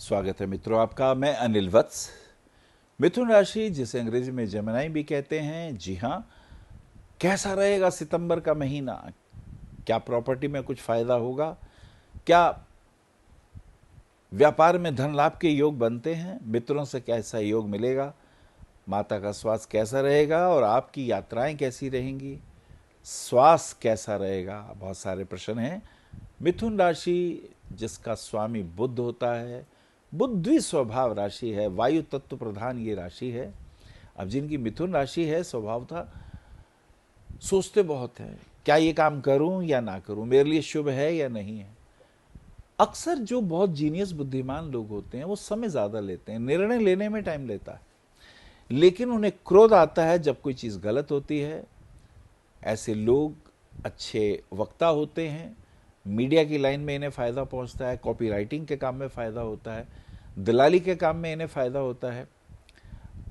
स्वागत है मित्रों आपका। मैं अनिल वत्स। मिथुन राशि, जिसे अंग्रेजी में जेमिनी भी कहते हैं, जी हाँ, कैसा रहेगा सितंबर का महीना? क्या प्रॉपर्टी में कुछ फायदा होगा? क्या व्यापार में धन लाभ के योग बनते हैं? मित्रों से कैसा योग मिलेगा? माता का स्वास्थ्य कैसा रहेगा और आपकी यात्राएं कैसी रहेंगी? स्वास्थ्य कैसा रहेगा? बहुत सारे प्रश्न हैं। मिथुन राशि, जिसका स्वामी बुध होता है, बुद्धि स्वभाव राशि है, वायु तत्व प्रधान ये राशि है। अब जिनकी मिथुन राशि है, स्वभाव था सोचते बहुत हैं, क्या ये काम करूं या ना करूं, मेरे लिए शुभ है या नहीं है। अक्सर जो बहुत जीनियस बुद्धिमान लोग होते हैं वो समय ज्यादा लेते हैं, निर्णय लेने में टाइम लेता है, लेकिन उन्हें क्रोध आता है जब कोई चीज गलत होती है। ऐसे लोग अच्छे वक्ता होते हैं। मीडिया की लाइन में इन्हें फ़ायदा पहुंचता है, कॉपी राइटिंग के काम में फ़ायदा होता है, दलाली के काम में इन्हें फ़ायदा होता है।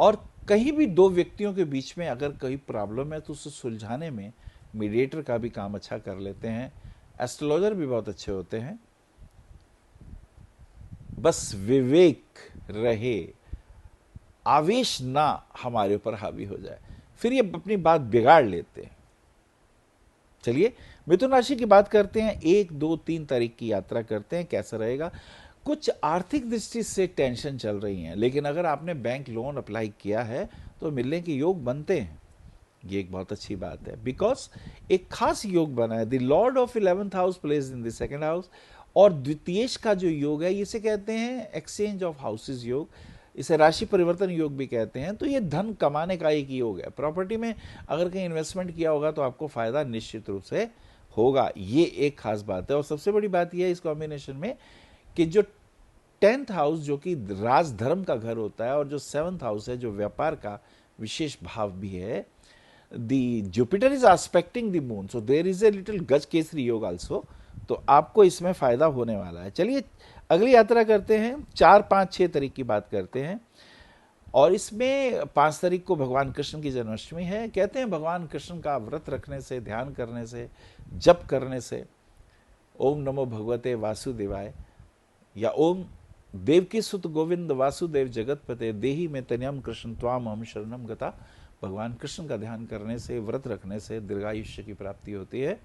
और कहीं भी दो व्यक्तियों के बीच में अगर कोई प्रॉब्लम है तो उसे सुलझाने में मीडिएटर का भी काम अच्छा कर लेते हैं। एस्ट्रोलॉजर भी बहुत अच्छे होते हैं। बस विवेक रहे, आवेश ना हमारे ऊपर हावी हो जाए, फिर ये अपनी बात बिगाड़ लेते हैं। चलिए मिथुन राशि की बात करते हैं। 1, 2, 3 तारीख की यात्रा करते हैं, कैसा रहेगा। कुछ आर्थिक दृष्टि से टेंशन चल रही है, लेकिन अगर आपने बैंक लोन अप्लाई किया है तो मिलने के योग बनते हैं। ये एक बहुत अच्छी बात है, बिकॉज एक खास योग बना है। The Lord of 11th house place in the second house, और द्वितीयेश का जो योग है इसे कहते हैं एक्सचेंज ऑफ हाउसेज योग, इसे राशि परिवर्तन योग भी कहते हैं। तो ये धन कमाने का एक योग है। प्रॉपर्टी में अगर कहीं इन्वेस्टमेंट किया होगा तो आपको फायदा निश्चित रूप से होगा, ये एक खास बात है। और सबसे बड़ी बात यह है इस कॉम्बिनेशन में कि जो 10th हाउस जो कि राजधर्म का घर होता है, और जो 7th हाउस है जो व्यापार का विशेष भाव भी है, the Jupiter is aspecting the moon, so there is a little Gaja Kesari योग आल्सो। तो आपको इसमें फायदा होने वाला है। चलिए अगली यात्रा करते हैं। 4, 5, 6 तारीख की बात करते हैं, और इसमें 5 तारीख को भगवान कृष्ण की जन्माष्टमी है। कहते हैं भगवान कृष्ण का व्रत रखने से, ध्यान करने से, जप करने से, ओम नमो भगवते वासुदेवाय, या ओम देवकी सुत गोविंद वासुदेव जगतपते देही में तन्यम कृष्ण त्वाम हम शरणम गता, भगवान कृष्ण का ध्यान करने से, व्रत रखने से दीर्घायुष्य की प्राप्ति होती है।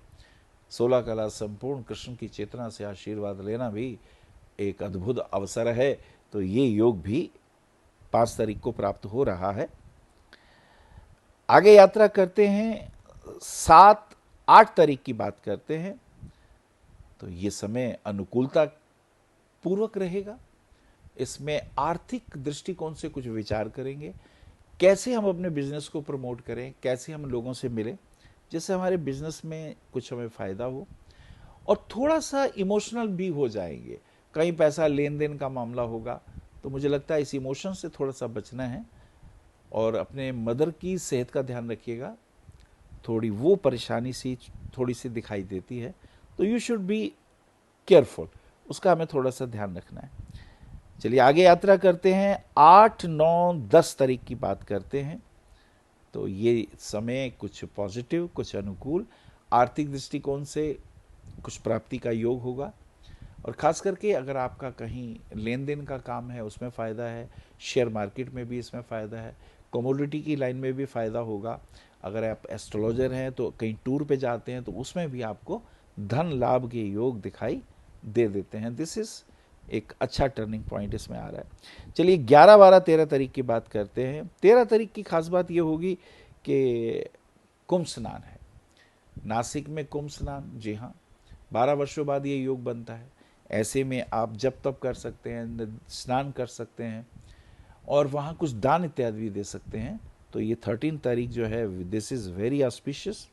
16 कला संपूर्ण कृष्ण की चेतना से आशीर्वाद लेना भी एक अद्भुत अवसर है। तो ये योग भी 5 तारीख को प्राप्त हो रहा है। आगे यात्रा करते हैं। 7, 8 तारीख की बात करते हैं। तो ये समय अनुकूलता पूर्वक रहेगा। इसमें आर्थिक दृष्टिकोण से कुछ विचार करेंगे, कैसे हम अपने बिजनेस को प्रमोट करें, कैसे हम लोगों से मिलें जिससे हमारे बिजनेस में कुछ हमें फ़ायदा हो। और थोड़ा सा इमोशनल भी हो जाएंगे, कहीं पैसा लेन देन का मामला होगा, तो मुझे लगता है इस इमोशन से थोड़ा सा बचना है। और अपने मदर की सेहत का ध्यान रखिएगा, थोड़ी वो परेशानी सी थोड़ी सी दिखाई देती है, तो यू शुड बी केयरफुल, उसका हमें थोड़ा सा ध्यान रखना है। चलिए आगे यात्रा करते हैं। 8, 9, 10 तारीख की बात करते हैं। तो ये समय कुछ पॉजिटिव, कुछ अनुकूल, आर्थिक दृष्टिकोण से कुछ प्राप्ति का योग होगा। और ख़ास करके अगर आपका कहीं लेन देन का काम है उसमें फ़ायदा है, शेयर मार्केट में भी इसमें फ़ायदा है, कमोडिटी की लाइन में भी फ़ायदा होगा। अगर आप एस्ट्रोलॉजर हैं तो कहीं टूर पे जाते हैं तो उसमें भी आपको धन लाभ के योग दिखाई दे देते हैं। दिस इज़ एक अच्छा टर्निंग पॉइंट इसमें आ रहा है। चलिए 11, 12, 13 तारीख की बात करते हैं। 13 तारीख की खास बात ये होगी कि कुंभ स्नान है नासिक में। कुंभ स्नान, जी हाँ, 12 वर्षों बाद ये योग बनता है। ऐसे में आप जब तब कर सकते हैं, स्नान कर सकते हैं, और वहाँ कुछ दान इत्यादि भी दे सकते हैं। तो ये 13 तारीख जो है, दिस इज़ वेरी ऑस्पिशियस।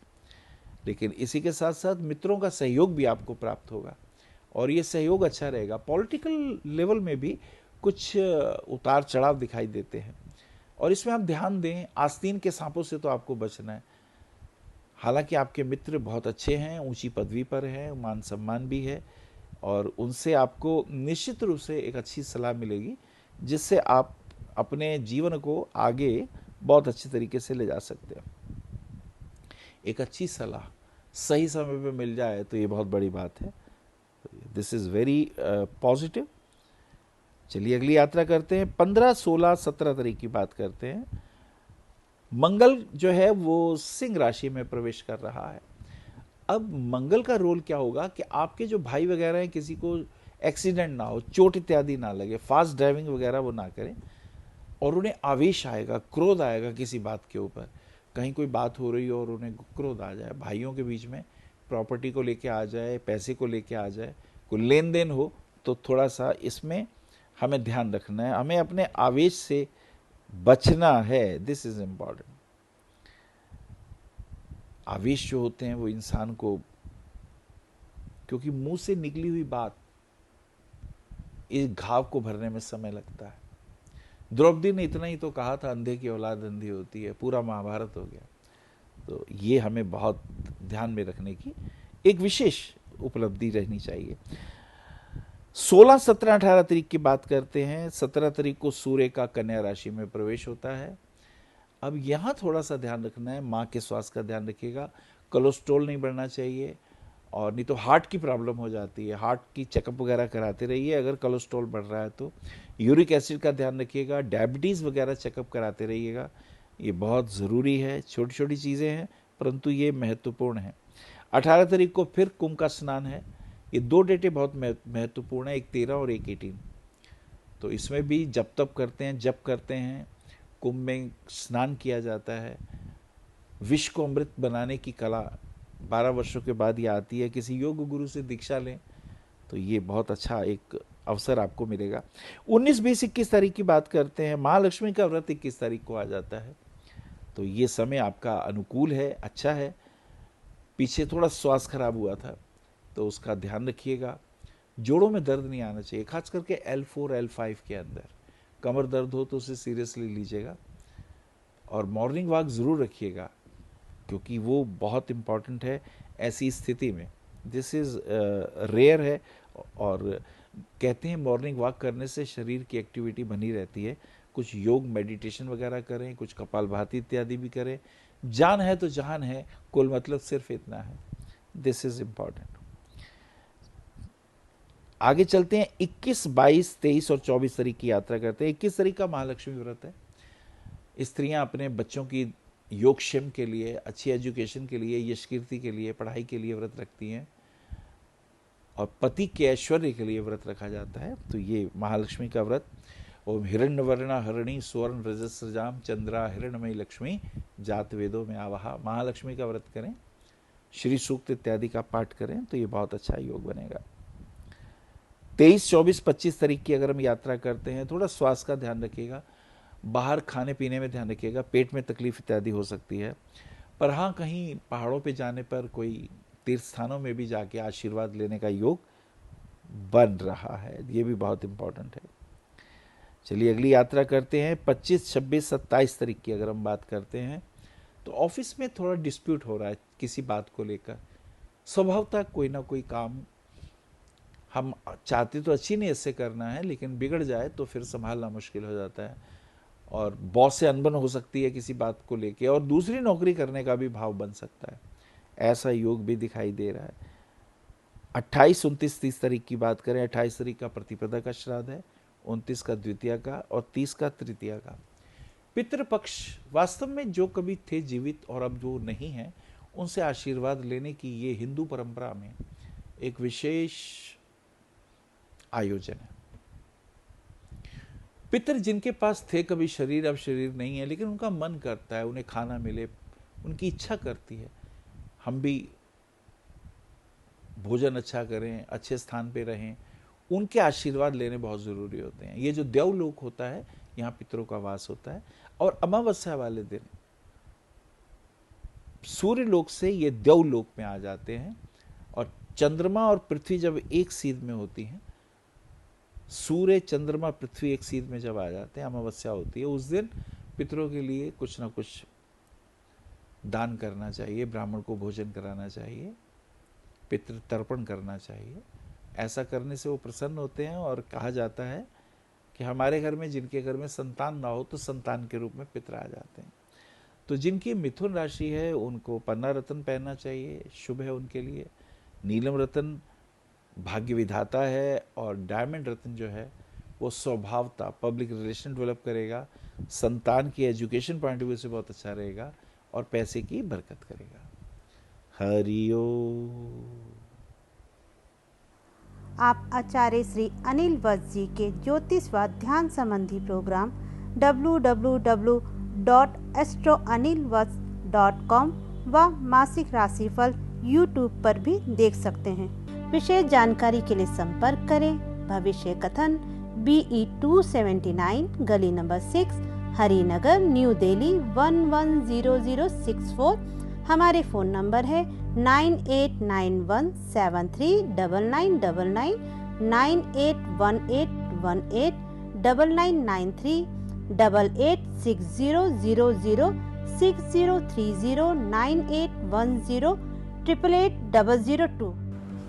लेकिन इसी के साथ साथ मित्रों का सहयोग भी आपको प्राप्त होगा, और ये सहयोग अच्छा रहेगा। पॉलिटिकल लेवल में भी कुछ उतार चढ़ाव दिखाई देते हैं, और इसमें आप ध्यान दें, आस्तीन के सांपों से तो आपको बचना है। हालांकि आपके मित्र बहुत अच्छे हैं, ऊंची पदवी पर हैं, मान सम्मान भी है, और उनसे आपको निश्चित रूप से एक अच्छी सलाह मिलेगी जिससे आप अपने जीवन को आगे बहुत अच्छे तरीके से ले जा सकते हैं। एक अच्छी सलाह सही समय पे मिल जाए तो ये बहुत बड़ी बात है। This is very positive. चलिए अगली यात्रा करते हैं। 15, 16, 17 तारीख की बात करते हैं। मंगल जो है वो सिंह राशि में प्रवेश कर रहा है। अब मंगल का रोल क्या होगा कि आपके जो भाई वगैरह हैं, किसी को एक्सीडेंट ना हो, चोट इत्यादि ना लगे, फास्ट ड्राइविंग वगैरह वो ना करें, और उन्हें आवेश आएगा, क्रोध आएगा किसी बात के ऊपर। कहीं कोई बात हो रही हो और उन्हें क्रोध आ जाए, भाइयों के बीच में प्रॉपर्टी को लेके आ जाए, पैसे को लेके आ जाए, कोई लेन देन हो, तो थोड़ा सा इसमें हमें ध्यान रखना है, हमें अपने आवेश से बचना है। This is important. आवेश जो होते हैं वो इंसान को, क्योंकि मुंह से निकली हुई बात इस घाव को भरने में समय लगता है। द्रौपदी ने इतना ही तो कहा था, अंधे की औलाद अंधी होती है, पूरा महाभारत हो गया। तो ये हमें बहुत ध्यान में रखने की एक विशेष उपलब्धि रहनी चाहिए। 16, 17, 18 तारीख की बात करते हैं। 17 तारीख को सूर्य का कन्या राशि में प्रवेश होता है। अब यहाँ थोड़ा सा ध्यान रखना है, माँ के स्वास्थ्य का ध्यान रखिएगा, कोलेस्ट्रॉल नहीं बढ़ना चाहिए, और नहीं तो हार्ट की प्रॉब्लम हो जाती है। हार्ट की चेकअप वगैरह कराते रहिए अगर कोलेस्ट्रॉल बढ़ रहा है तो। यूरिक एसिड का ध्यान रखिएगा, डायबिटीज़ वगैरह चेकअप कराते रहिएगा, ये बहुत ज़रूरी है। छोटी छोटी चीज़ें हैं परंतु ये महत्वपूर्ण है। 18 तारीख को फिर कुंभ का स्नान है। ये दो डेटें बहुत महत्वपूर्ण है, एक 13 और एक 18। तो इसमें भी जप तप करते हैं, जप करते हैं, कुंभ में स्नान किया जाता है। विष को अमृत बनाने की कला 12 वर्षों के बाद ये आती है। किसी योग गुरु से दीक्षा लें तो ये बहुत अच्छा एक अवसर आपको मिलेगा। 19, 20, 21 तारीख की बात करते हैं। महालक्ष्मी का व्रत 21 तारीख को आ जाता है, तो ये समय आपका अनुकूल है, अच्छा है। पीछे थोड़ा स्वास्थ्य खराब हुआ था तो उसका ध्यान रखिएगा। जोड़ों में दर्द नहीं आना चाहिए, खास करके L4, L5 के अंदर कमर दर्द हो तो उसे सीरियसली लीजिएगा। और मॉर्निंग वॉक ज़रूर रखिएगा क्योंकि वो बहुत इम्पॉर्टेंट है ऐसी स्थिति में। दिस इज़ रेयर है, और कहते हैं मॉर्निंग वॉक करने से शरीर की एक्टिविटी बनी रहती है। कुछ योग मेडिटेशन वगैरह करें, कुछ कपालभाति इत्यादि भी करें। जान है तो जहान है, कुल मतलब सिर्फ इतना है। This is important. आगे चलते हैं। 21, 22, 23 और 24 तारीख की यात्रा करते हैं। 21 तारीख का महालक्ष्मी व्रत है। स्त्रियां अपने बच्चों की योगक्षेम के लिए, अच्छी एजुकेशन के लिए, यश कीर्ति के लिए, पढ़ाई के लिए व्रत रखती हैं, और पति के ऐश्वर्य के लिए व्रत रखा जाता है। तो ये महालक्ष्मी का व्रत। ओम हिरण्यवर्णा हरिणी सुवर्ण रजस्रजाम चंद्रा हिरण्यमयी लक्ष्मी जात वेदों में आवाहा। महालक्ष्मी का व्रत करें, श्री सूक्त इत्यादि का पाठ करें तो ये बहुत अच्छा योग बनेगा। 23, 24, 25 तारीख की अगर हम यात्रा करते हैं, थोड़ा स्वास्थ्य का ध्यान रखिएगा, बाहर खाने पीने में ध्यान रखिएगा, पेट में तकलीफ इत्यादि हो सकती है। पर हाँ, कहीं पहाड़ों पे जाने पर, कोई तीर्थ स्थानों में भी जाके आशीर्वाद लेने का योग बन रहा है, ये भी बहुत इंपॉर्टेंट है। चलिए अगली यात्रा करते हैं। 25, 26, 27 तारीख की अगर हम बात करते हैं तो ऑफिस में थोड़ा डिस्प्यूट हो रहा है किसी बात को लेकर। स्वभावतः कोई ना कोई काम हम चाहते तो अच्छी नीयत से करना है, लेकिन बिगड़ जाए तो फिर संभालना मुश्किल हो जाता है, और बॉस से अनबन हो सकती है किसी बात को लेके, और दूसरी नौकरी करने का भी भाव बन सकता है। ऐसा योग भी दिखाई दे रहा है। 28, 29, 30 तारीख की बात करें। 28 तारीख का प्रतिपदा का श्राद्ध है, 29 का द्वितीया का, और 30 का तृतीया का। पितृपक्ष, वास्तव में जो कभी थे जीवित और अब जो नहीं है, उनसे आशीर्वाद लेने की ये हिंदू परंपरा में एक विशेष आयोजन है। पितृ जिनके पास थे कभी शरीर, अब शरीर नहीं है, लेकिन उनका मन करता है उन्हें खाना मिले, उनकी इच्छा करती है हम भी भोजन अच्छा करें, अच्छे स्थान पे रहें, उनके आशीर्वाद लेने बहुत ज़रूरी होते हैं। ये जो देवलोक होता है, यहाँ पितरों का वास होता है, और अमावस्या वाले दिन सूर्य लोक से ये देवलोक में आ जाते हैं, और चंद्रमा और पृथ्वी जब एक सीध में होती हैं, सूर्य, चंद्रमा, पृथ्वी एक सीध में जब आ जाते हैं, अमावस्या होती है, उस दिन पितरों के लिए कुछ ना कुछ दान करना चाहिए, ब्राह्मण को भोजन कराना चाहिए, पितृ तर्पण करना चाहिए। ऐसा करने से वो प्रसन्न होते हैं, और कहा जाता है कि हमारे घर में, जिनके घर में संतान ना हो तो संतान के रूप में पितर आ जाते हैं। तो जिनकी मिथुन राशि है उनको पन्ना रत्न पहनना चाहिए, शुभ है उनके लिए। नीलम रत्न भाग्य विधाता है, और डायमंड रत्न जो है वो स्वभावता पब्लिक रिलेशन डेवलप करेगा, संतान की एजुकेशन पॉइंट ऑफ व्यू से बहुत अच्छा रहेगा और पैसे की बरकत करेगा। हरिओम। आप आचार्य श्री अनिल वत्स जी के ज्योतिष व ध्यान संबंधी प्रोग्राम www.astroanilvats.com व मासिक राशिफल YouTube पर भी देख सकते हैं। विशेष जानकारी के लिए संपर्क करें भविष्य कथन BE 279 गली नंबर 6 हरिनगर न्यू दिल्ली 110064। हमारे फ़ोन नंबर है 9891739999, 9818189993, 886006309810888002।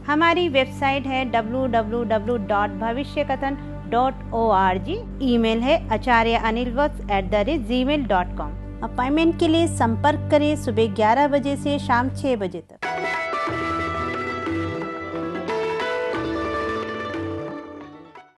हमारी वेबसाइट है www.bhavishyakathan.org। ईमेल है acharyaanilvats@gmail.com। अपॉइंटमेंट के लिए संपर्क करें सुबह 11 बजे से शाम 6 बजे तक।